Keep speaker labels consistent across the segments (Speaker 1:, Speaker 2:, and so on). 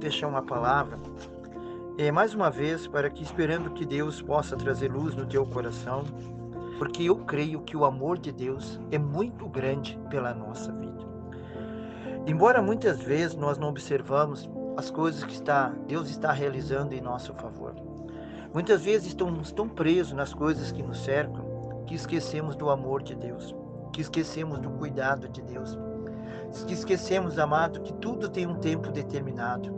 Speaker 1: deixar uma palavra, mais uma vez, para que esperando que Deus possa trazer luz no teu coração, porque eu creio que o amor de Deus é muito grande pela nossa vida. Embora muitas vezes nós não observamos as coisas que Deus está realizando em nosso favor. Muitas vezes estamos tão presos nas coisas que nos cercam, que esquecemos do amor de Deus, que esquecemos do cuidado de Deus, que esquecemos, amado, que tudo tem um tempo determinado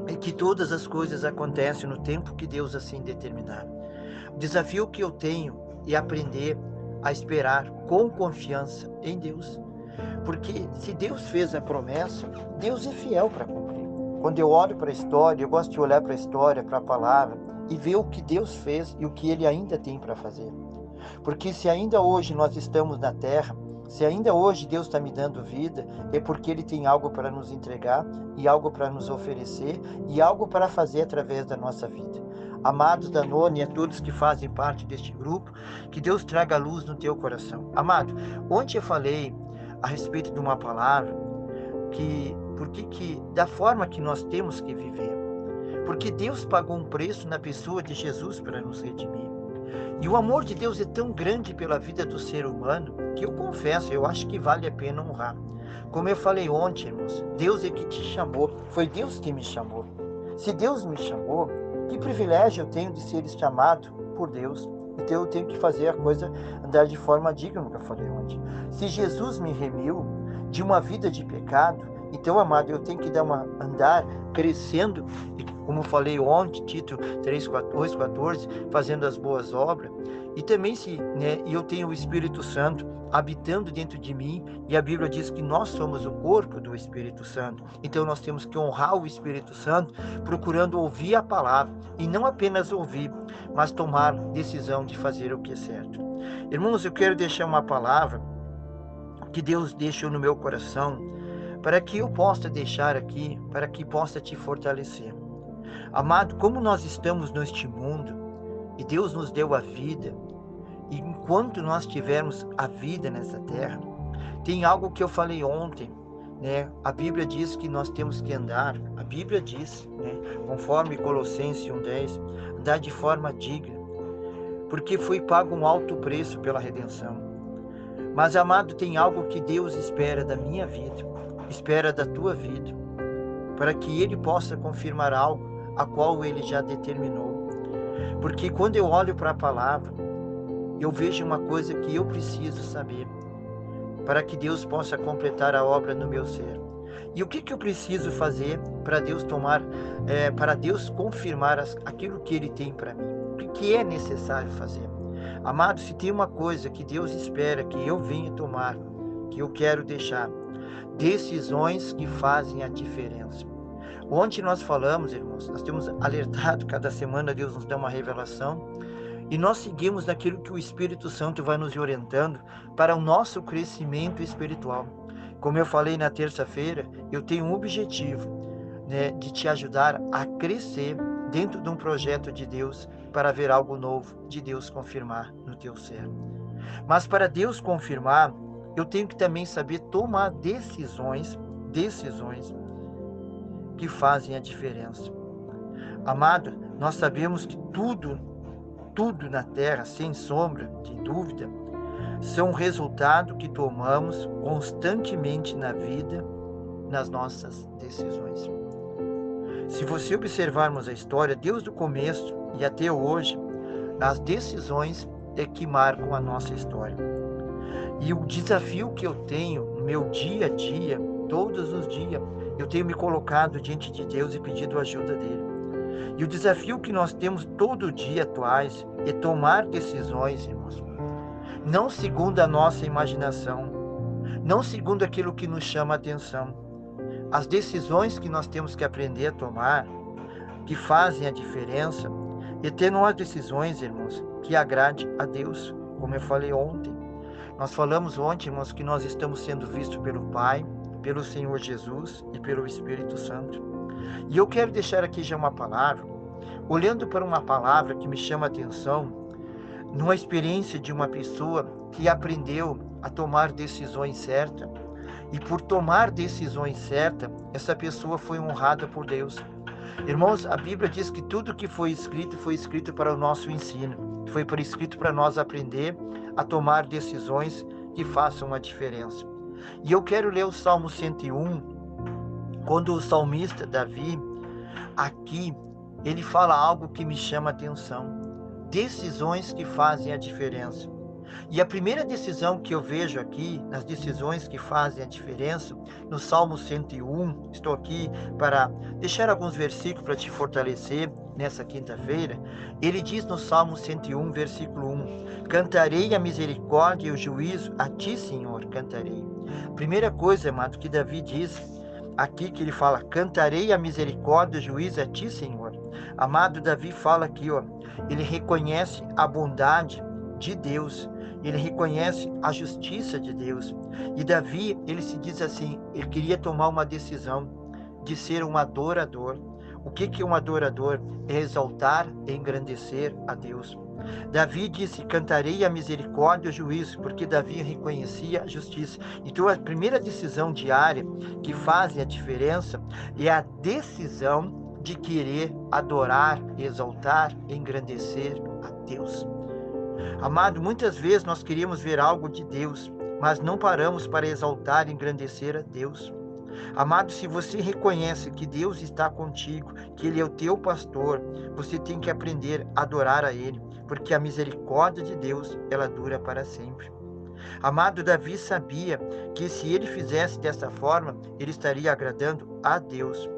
Speaker 1: e que todas as coisas acontecem no tempo que Deus assim determinar. O desafio que eu tenho é aprender a esperar com confiança em Deus, porque se Deus fez a promessa, Deus é fiel para cumprir. Quando eu olho para a história, eu gosto de olhar para a história, para a palavra e ver o que Deus fez e o que Ele ainda tem para fazer. Porque se ainda hoje nós estamos na terra, se ainda hoje Deus está me dando vida, é porque Ele tem algo para nos entregar e algo para nos oferecer e algo para fazer através da nossa vida. Amados da Nona e a todos que fazem parte deste grupo, que Deus traga luz no teu coração. Amado, ontem eu falei a respeito de uma palavra da forma que nós temos que viver. Porque Deus pagou um preço na pessoa de Jesus para nos redimir. E o amor de Deus é tão grande pela vida do ser humano que eu confesso, eu acho que vale a pena honrar. Como eu falei ontem, irmãos, Deus é que te chamou, foi Deus que me chamou. Se Deus me chamou, que privilégio eu tenho de ser chamado por Deus. Então eu tenho que fazer a coisa andar de forma digna, como eu falei ontem. Se Jesus me remiu de uma vida de pecado, então, amado, eu tenho que andar crescendo, como eu falei ontem, Tito 3:14, fazendo as boas obras. E também eu tenho o Espírito Santo habitando dentro de mim, e a Bíblia diz que nós somos o corpo do Espírito Santo. Então nós temos que honrar o Espírito Santo, procurando ouvir a palavra, e não apenas ouvir, mas tomar decisão de fazer o que é certo. Irmãos, eu quero deixar uma palavra que Deus deixou no meu coração, para que eu possa deixar aqui, para que possa te fortalecer. Amado, como nós estamos neste mundo, e Deus nos deu a vida, e enquanto nós tivermos a vida nessa terra, tem algo que eu falei ontem, a Bíblia diz que nós temos que andar, a Bíblia diz, conforme Colossenses 1:10, andar de forma digna, porque foi pago um alto preço pela redenção. Mas, amado, tem algo que Deus espera da minha vida, espera da tua vida, para que Ele possa confirmar algo a qual Ele já determinou. Porque quando eu olho para a palavra, eu vejo uma coisa que eu preciso saber, para que Deus possa completar a obra no meu ser. E o que eu preciso fazer para Deus para Deus confirmar aquilo que Ele tem para mim? O que é necessário fazer? Amado, se tem uma coisa que Deus espera que eu venha tomar, que eu quero deixar, decisões que fazem a diferença. Ontem nós falamos, irmãos, nós temos alertado, cada semana Deus nos dá uma revelação, e nós seguimos naquilo que o Espírito Santo vai nos orientando para o nosso crescimento espiritual. Como eu falei na terça-feira, eu tenho um objetivo, de te ajudar a crescer dentro de um projeto de Deus, para ver algo novo de Deus confirmar no teu ser. Mas para Deus confirmar, eu tenho que também saber tomar decisões que fazem a diferença. Amado, nós sabemos que tudo na terra, sem sombra de dúvida, são resultado que tomamos constantemente na vida, nas nossas decisões. Se você observarmos a história, desde o começo e até hoje, as decisões é que marcam a nossa história. E o desafio que eu tenho no meu dia a dia, todos os dias, eu tenho me colocado diante de Deus e pedido a ajuda dele. E o desafio que nós temos todo dia atuais é tomar decisões, irmãos, não segundo a nossa imaginação, não segundo aquilo que nos chama a atenção. As decisões que nós temos que aprender a tomar, que fazem a diferença, é ter umas decisões, irmãos, que agrade a Deus, como eu falei ontem. Nós falamos ontem, irmãos, que nós estamos sendo vistos pelo Pai, pelo Senhor Jesus e pelo Espírito Santo. E eu quero deixar aqui já uma palavra, olhando para uma palavra que me chama a atenção, numa experiência de uma pessoa que aprendeu a tomar decisões certas E por tomar decisões certas, essa pessoa foi honrada por Deus. Irmãos, a Bíblia diz que tudo que foi escrito para o nosso ensino. Foi escrito para nós aprender a tomar decisões que façam a diferença. E eu quero ler o Salmo 101, quando o salmista Davi, aqui, ele fala algo que me chama a atenção. Decisões que fazem a diferença. E a primeira decisão que eu vejo aqui, nas decisões que fazem a diferença, no Salmo 101, estou aqui para deixar alguns versículos para te fortalecer nessa quinta-feira. Ele diz no Salmo 101, versículo 1: Cantarei a misericórdia e o juízo, a ti, Senhor, cantarei. Primeira coisa, amado, que Davi diz aqui, que ele fala: cantarei a misericórdia e o juízo a ti, Senhor. Amado, Davi fala aqui, ó, ele reconhece a bondade de Deus, ele reconhece a justiça de Deus. E Davi, ele se diz assim, ele queria tomar uma decisão de ser um adorador. O que é um adorador? É exaltar e engrandecer a Deus. Davi disse: cantarei a misericórdia e o juízo, porque Davi reconhecia a justiça. Então a primeira decisão diária que faz a diferença é a decisão de querer adorar, exaltar e engrandecer a Deus. Amado, muitas vezes nós queríamos ver algo de Deus, mas não paramos para exaltar e engrandecer a Deus. Amado, se você reconhece que Deus está contigo, que Ele é o teu pastor, você tem que aprender a adorar a Ele, porque a misericórdia de Deus, ela dura para sempre. Amado, Davi sabia que se ele fizesse dessa forma, ele estaria agradando a Deus.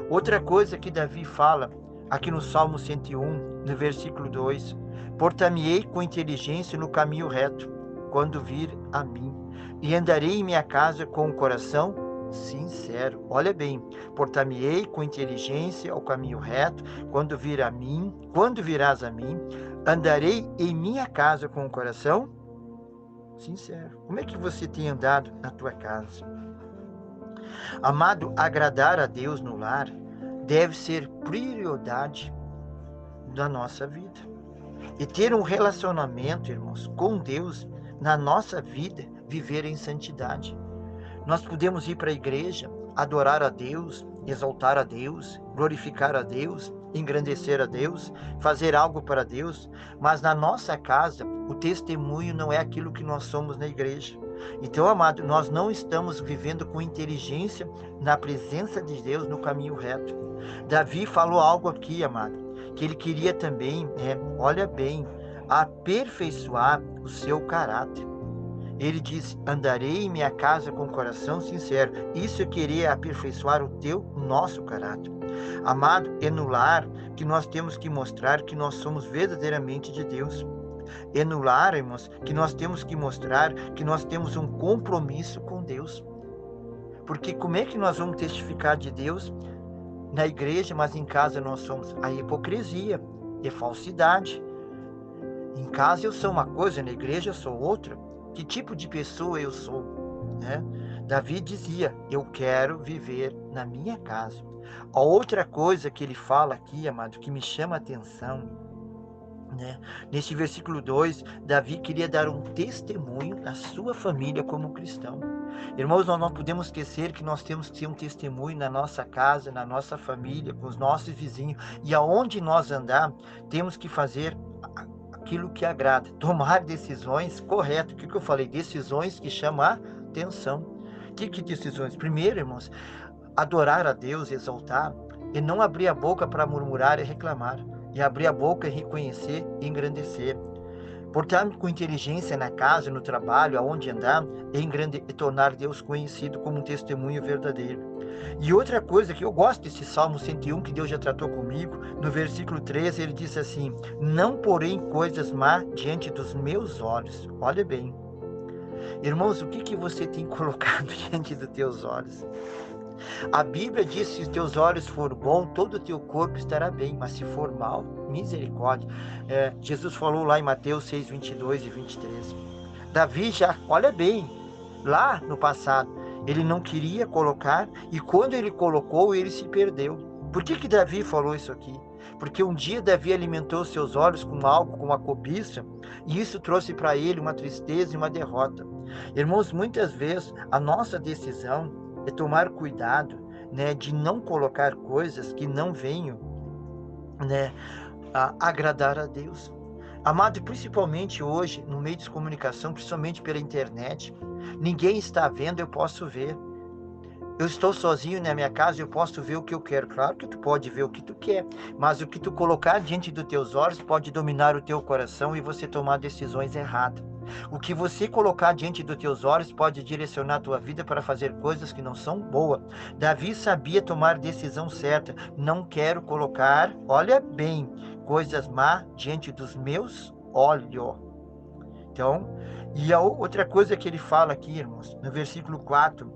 Speaker 1: Outra coisa que Davi fala aqui no Salmo 101, no versículo 2: portar-me-ei com inteligência no caminho reto, quando vir a mim, e andarei em minha casa com o coração sincero. Olha bem, portar-me-ei com inteligência ao caminho reto, quando virás a mim, andarei em minha casa com o coração sincero. Como é que você tem andado na tua casa? Amado, agradar a Deus no lar deve ser prioridade da nossa vida. E ter um relacionamento, irmãos, com Deus na nossa vida, viver em santidade. Nós podemos ir para a igreja, adorar a Deus, exaltar a Deus, glorificar a Deus, engrandecer a Deus, fazer algo para Deus, mas na nossa casa, o testemunho não é aquilo que nós somos na igreja. Então, amado, nós não estamos vivendo com inteligência na presença de Deus no caminho reto. Davi falou algo aqui, amado, que ele queria também, olha bem, aperfeiçoar o seu caráter. Ele diz: andarei em minha casa com o coração sincero. Isso é querer aperfeiçoar o nosso caráter. Amado, é no lar que nós temos que mostrar que nós somos verdadeiramente de Deus. É no lar, irmãos, que nós temos que mostrar que nós temos um compromisso com Deus. Porque como é que nós vamos testificar de Deus na igreja, mas em casa nós somos a hipocrisia, a falsidade? Em casa eu sou uma coisa, na igreja eu sou outra. Que tipo de pessoa eu sou? Davi dizia: eu quero viver na minha casa. A outra coisa que ele fala aqui, amado, que me chama a atenção, neste versículo 2, Davi queria dar um testemunho da sua família como cristão. Irmãos, nós não podemos esquecer que nós temos que ser um testemunho na nossa casa, na nossa família, com os nossos vizinhos, e aonde nós andar, temos que fazer aquilo que agrada, tomar decisões corretas. O que eu falei? Decisões que chamam a atenção. Que decisões? Primeiro, irmãos, adorar a Deus, exaltar, e não abrir a boca para murmurar e reclamar, e abrir a boca e reconhecer e engrandecer. Portar-me com inteligência na casa, no trabalho, aonde andar, e tornar Deus conhecido como um testemunho verdadeiro. E outra coisa que eu gosto desse Salmo 101, que Deus já tratou comigo, no versículo 13, ele diz assim: não porém coisas más diante dos meus olhos. Olha bem, irmãos, o que você tem colocado diante dos teus olhos? A Bíblia diz: se os teus olhos forem bons, todo o teu corpo estará bem, mas se for mal, misericórdia. Jesus falou lá em Mateus 6, 22 e 23. Davi já, olha bem, lá no passado, ele não queria colocar, e quando ele colocou, ele se perdeu. Por que Davi falou isso aqui? Porque um dia Davi alimentou seus olhos com algo, com uma cobiça, e isso trouxe para ele uma tristeza e uma derrota. Irmãos, muitas vezes a nossa decisão é tomar cuidado, né, de não colocar coisas que não venham, né, a agradar a Deus. Amado, e principalmente hoje, no meio de comunicação, principalmente pela internet, ninguém está vendo, eu posso ver. Eu estou sozinho na minha casa, eu posso ver o que eu quero. Claro que tu pode ver o que tu quer, mas o que tu colocar diante dos teus olhos pode dominar o teu coração e você tomar decisões erradas. O que você colocar diante dos teus olhos pode direcionar a tua vida para fazer coisas que não são boas. Davi sabia tomar decisão certa. Não quero colocar, olha bem, coisas má diante dos meus olhos. Então, e a outra coisa que ele fala aqui, irmãos, no versículo 4,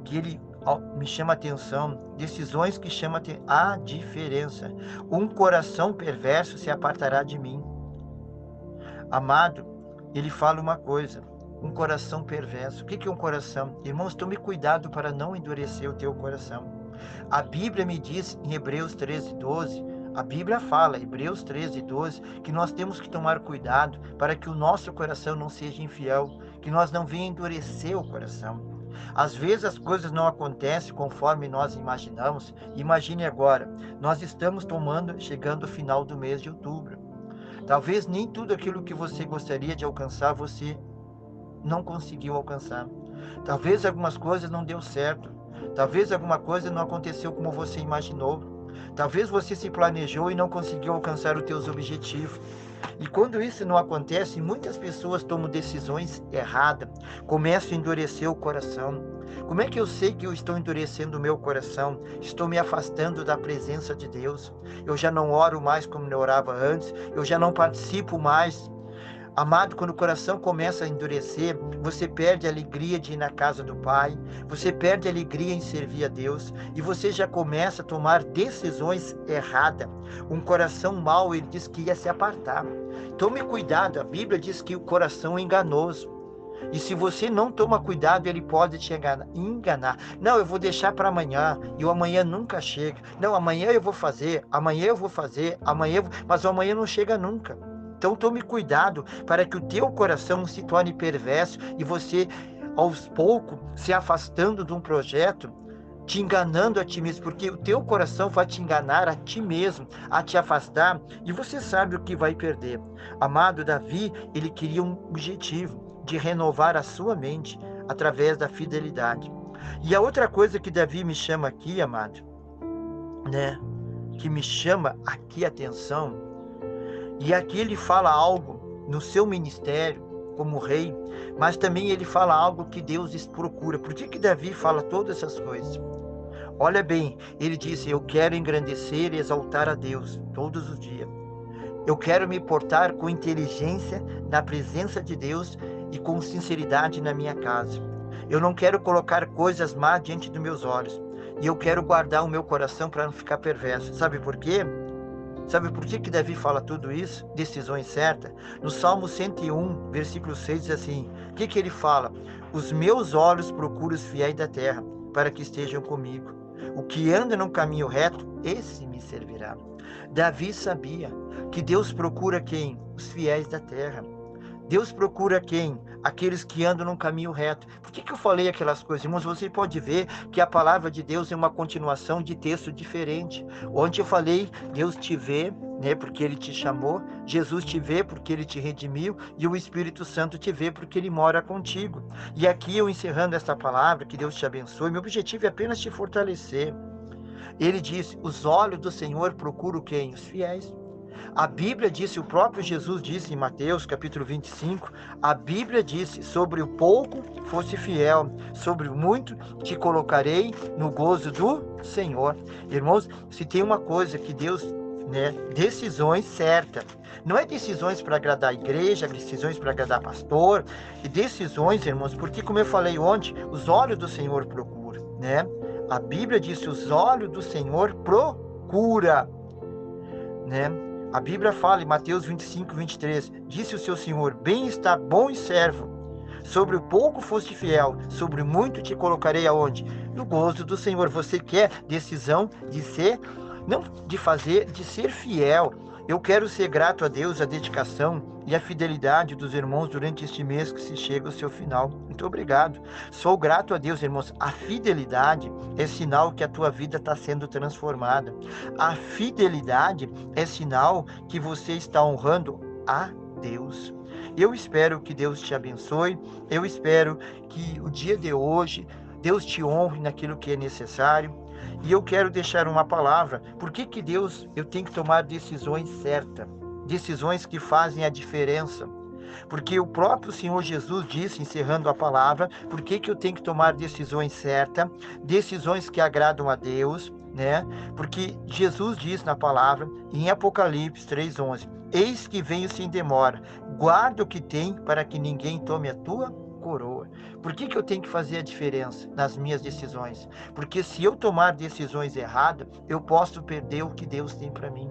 Speaker 1: que ele me chama a atenção, decisões que chamam a diferença. Um coração perverso se apartará de mim. Amado, ele fala uma coisa, um coração perverso. O que é um coração? Irmãos, tome cuidado para não endurecer o teu coração. A Bíblia me diz em Hebreus 13:12, a Bíblia fala, Hebreus 13:12, que nós temos que tomar cuidado para que o nosso coração não seja infiel, que nós não venha endurecer o coração. Às vezes as coisas não acontecem conforme nós imaginamos. Imagine agora, nós estamos chegando ao final do mês de outubro. Talvez nem tudo aquilo que você gostaria de alcançar, você não conseguiu alcançar. Talvez algumas coisas não deu certo. Talvez alguma coisa não aconteceu como você imaginou. Talvez você se planejou e não conseguiu alcançar os teus objetivos. E quando isso não acontece, muitas pessoas tomam decisões erradas, começam a endurecer o coração. Como é que eu sei que eu estou endurecendo o meu coração? Estou me afastando da presença de Deus. Eu já não oro mais como eu orava antes, eu já não participo mais. Amado, quando o coração começa a endurecer, você perde a alegria de ir na casa do Pai, você perde a alegria em servir a Deus, e você já começa a tomar decisões erradas. Um coração mau, ele diz que ia se apartar. Tome cuidado, a Bíblia diz que o coração é enganoso. E se você não toma cuidado, ele pode te enganar. Não, eu vou deixar para amanhã, e o amanhã nunca chega. Não, amanhã eu vou fazer, mas o amanhã não chega nunca. Então tome cuidado para que o teu coração não se torne perverso e você, aos poucos, se afastando de um projeto, te enganando a ti mesmo, porque o teu coração vai te enganar a ti mesmo, a te afastar, e você sabe o que vai perder. Amado, Davi, ele queria um objetivo de renovar a sua mente através da fidelidade. E a outra coisa que Davi me chama aqui, amado, né, que me chama aqui a atenção, e aqui ele fala algo no seu ministério como rei, mas também ele fala algo que Deus procura. Por que Davi fala todas essas coisas? Olha bem, ele disse, eu quero engrandecer e exaltar a Deus todos os dias. Eu quero me portar com inteligência na presença de Deus e com sinceridade na minha casa. Eu não quero colocar coisas más diante dos meus olhos. E eu quero guardar o meu coração para não ficar perverso. Sabe por quê? Sabe por que Davi fala tudo isso? Decisões certas? No Salmo 101, versículo 6, diz assim, o que ele fala? Os meus olhos procuram os fiéis da terra, para que estejam comigo. O que anda no caminho reto, esse me servirá. Davi sabia que Deus procura quem? Os fiéis da terra. Deus procura quem? Aqueles que andam num caminho reto. Por que eu falei aquelas coisas? Irmãos, você pode ver que a palavra de Deus é uma continuação de texto diferente. Onde eu falei, Deus te vê, né, porque Ele te chamou. Jesus te vê porque Ele te redimiu. E o Espírito Santo te vê porque Ele mora contigo. E aqui eu encerrando esta palavra, que Deus te abençoe. Meu objetivo é apenas te fortalecer. Ele disse, os olhos do Senhor procuram quem? Os fiéis. A Bíblia disse, o próprio Jesus disse em Mateus capítulo 25, a Bíblia disse, sobre o pouco fosse fiel, sobre o muito te colocarei no gozo do Senhor. Irmãos, se tem uma coisa que Deus, né, decisões certas, não é decisões para agradar a igreja, decisões para agradar pastor, e decisões, irmãos, porque como eu falei ontem, os olhos do Senhor procuram, né? A Bíblia disse, os olhos do Senhor procura, né? A Bíblia fala em Mateus 25, 23, disse o seu Senhor, bem está, bom e servo, sobre o pouco foste fiel, sobre o muito te colocarei aonde? No gozo do Senhor. Você quer decisão de ser, não de fazer, de ser fiel. Eu quero ser grato a Deus, a dedicação e a fidelidade dos irmãos durante este mês que se chega ao seu final. Muito obrigado. Sou grato a Deus, irmãos. A fidelidade é sinal que a tua vida está sendo transformada. A fidelidade é sinal que você está honrando a Deus. Eu espero que Deus te abençoe. Eu espero que o dia de hoje Deus te honre naquilo que é necessário. E eu quero deixar uma palavra. Por que Deus, eu tenho que tomar decisões certas? Decisões que fazem a diferença. Porque o próprio Senhor Jesus disse, encerrando a palavra, por que eu tenho que tomar decisões certas, decisões que agradam a Deus, né? Porque Jesus diz na palavra, em Apocalipse 3:11, eis que venho sem demora, guarda o que tem para que ninguém tome a tua coroa. Por que eu tenho que fazer a diferença nas minhas decisões? Porque se eu tomar decisões erradas, eu posso perder o que Deus tem para mim.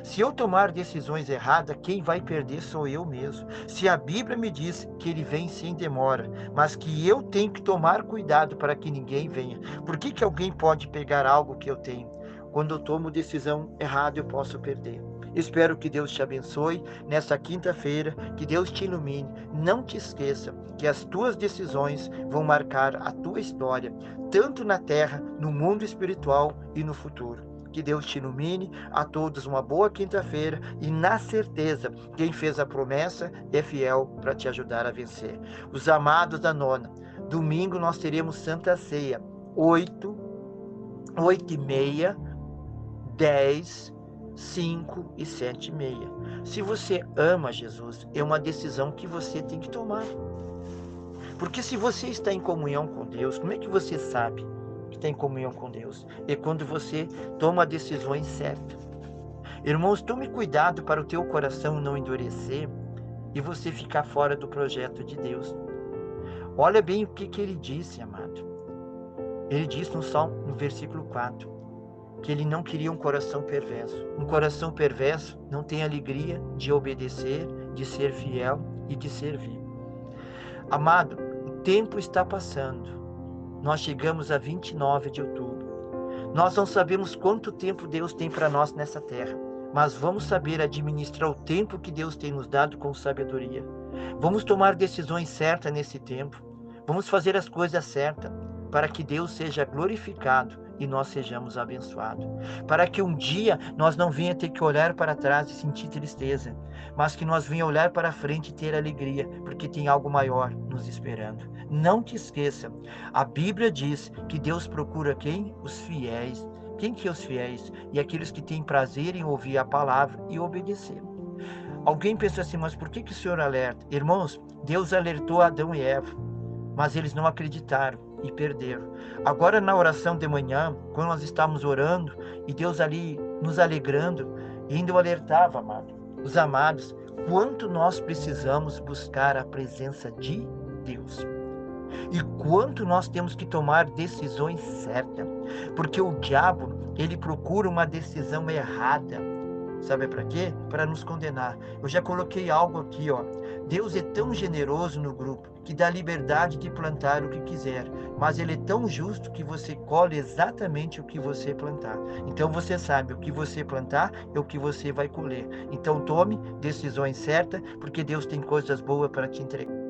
Speaker 1: Se eu tomar decisões erradas, quem vai perder sou eu mesmo. Se a Bíblia me diz que ele vem sem demora, mas que eu tenho que tomar cuidado para que ninguém venha. Por que alguém pode pegar algo que eu tenho? Quando eu tomo decisão errada, eu posso perder. Espero que Deus te abençoe nessa quinta-feira, que Deus te ilumine. Não te esqueça que as tuas decisões vão marcar a tua história, tanto na terra, no mundo espiritual e no futuro. Que Deus te ilumine, a todos uma boa quinta-feira e na certeza, quem fez a promessa é fiel para te ajudar a vencer. Os amados da nona, domingo nós teremos Santa Ceia, 8, 8:30, 10, 5 e 7:30. Se você ama Jesus, é uma decisão que você tem que tomar. Porque se você está em comunhão com Deus, como é que você sabe que está em comunhão com Deus? É quando você toma decisões certas. Irmãos, tome cuidado para o teu coração não endurecer e você ficar fora do projeto de Deus. Olha bem o que ele disse, amado. Ele disse no Salmo, no versículo 4, que ele não queria um coração perverso. Um coração perverso não tem alegria de obedecer, de ser fiel e de servir. Amado, o tempo está passando. Nós chegamos a 29 de outubro. Nós não sabemos quanto tempo Deus tem para nós nessa terra, mas vamos saber administrar o tempo que Deus tem nos dado com sabedoria. Vamos tomar decisões certas nesse tempo. Vamos fazer as coisas certas para que Deus seja glorificado e nós sejamos abençoados. Para que um dia nós não venha ter que olhar para trás e sentir tristeza, mas que nós venha olhar para frente e ter alegria, porque tem algo maior nos esperando. Não te esqueça, a Bíblia diz que Deus procura quem? Os fiéis. Quem que é os fiéis? E aqueles que têm prazer em ouvir a palavra e obedecer. Alguém pensa assim, mas por que o Senhor alerta? Irmãos, Deus alertou Adão e Eva, mas eles não acreditaram e perderam. Agora na oração de manhã, quando nós estávamos orando, e Deus ali nos alegrando, e ainda eu alertava, amado, os amados, quanto nós precisamos buscar a presença de Deus. E quanto nós temos que tomar decisões certas. Porque o diabo, ele procura uma decisão errada. Sabe para quê? Para nos condenar. Eu já coloquei algo aqui, ó. Deus é tão generoso no grupo que dá liberdade de plantar o que quiser, mas ele é tão justo que você colhe exatamente o que você plantar. Então você sabe, o que você plantar é o que você vai colher. Então tome decisões certas, porque Deus tem coisas boas para te entregar.